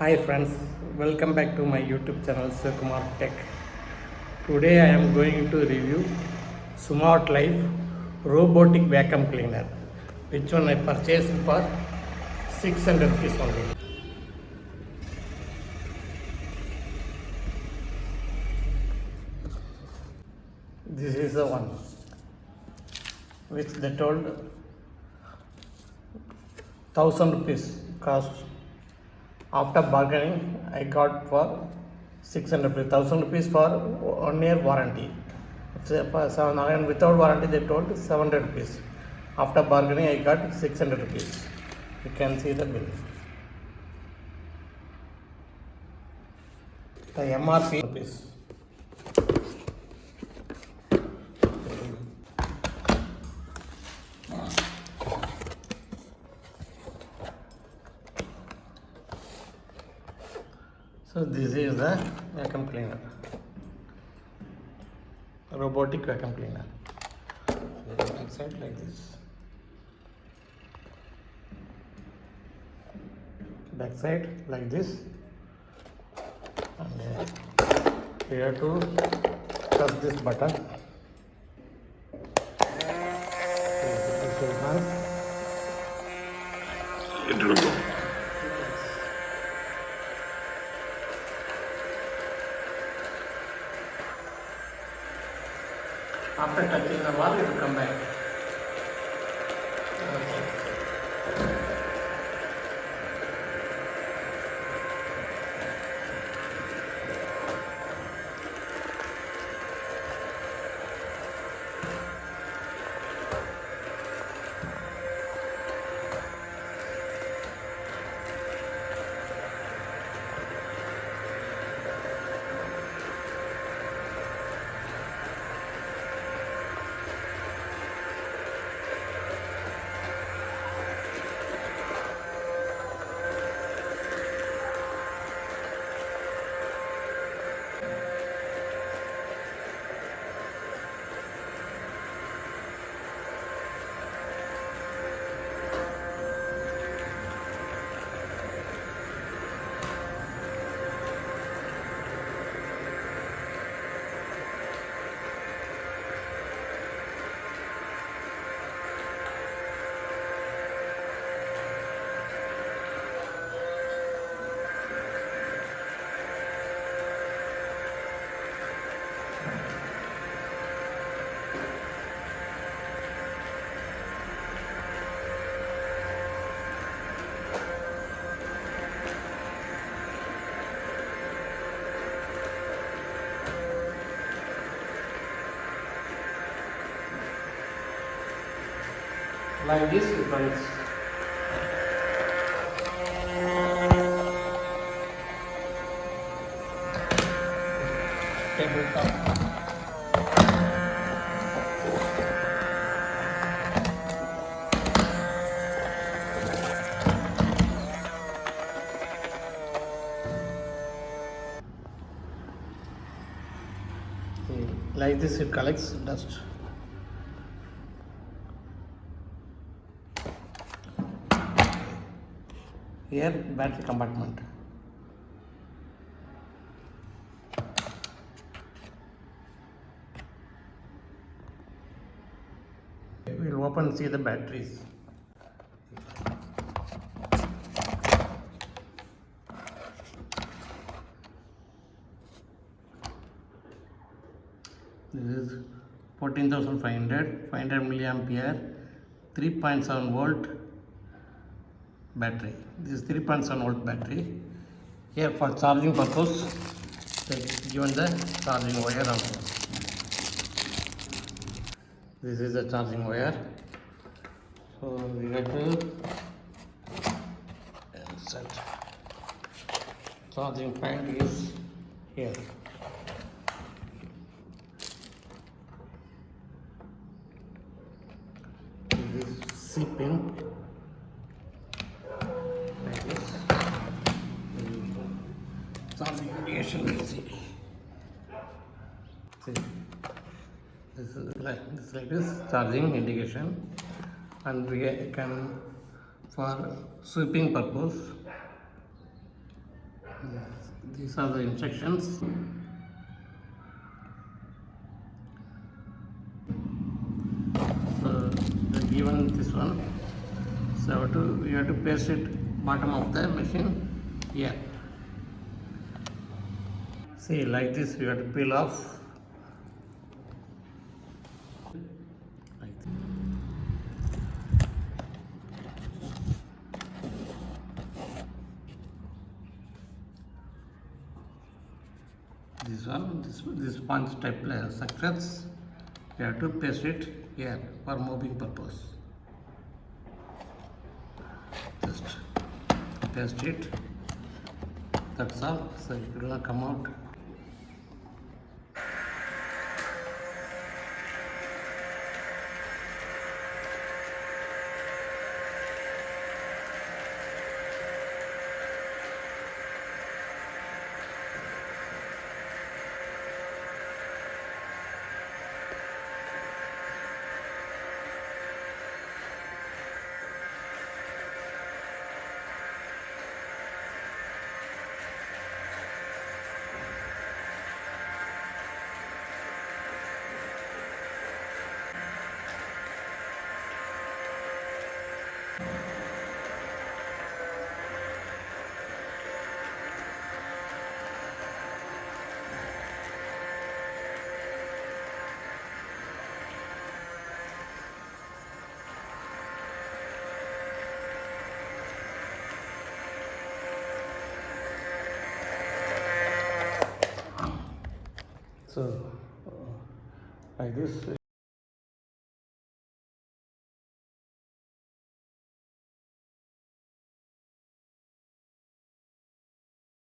Hi friends, welcome back to my YouTube channel Kumar Tech. Today I am going to review Smart Life Robotic Vacuum Cleaner, which one I purchased for 600 rupees only. This is the one which they told 1000 rupees cost. After bargaining, I got for 600 rupees, 1000 rupees for 1 year warranty. And without warranty, they told 700 rupees. After bargaining, I got 600 rupees. You can see the bill. The MRP rupees. So this is the vacuum cleaner, robotic vacuum cleaner. Outside like this, back side like this, and we have to press this button. It will go. After touching the wall, it will come back. Like this, you can tabletop. Like this, it collects dust. Here, battery compartment. We will open and see the batteries. This is 14,500, 500 milliampere, 3.7 volt battery. This is 3.7 volt battery. Here for charging purpose, they given the charging wire also. This is the charging wire. So we have to insert. Charging point is here. This is C pin. Like this. Charging indication you see. This is like this charging indication, and we can for sweeping purpose Yes, these are the instructions. So the given this one. So you have to paste it bottom of the machine here. See, like this you have to peel off. Like this. This one, this sponge type structures, you have to paste it here for moving purpose. Just paste it. That's all. So it will come out. So like this.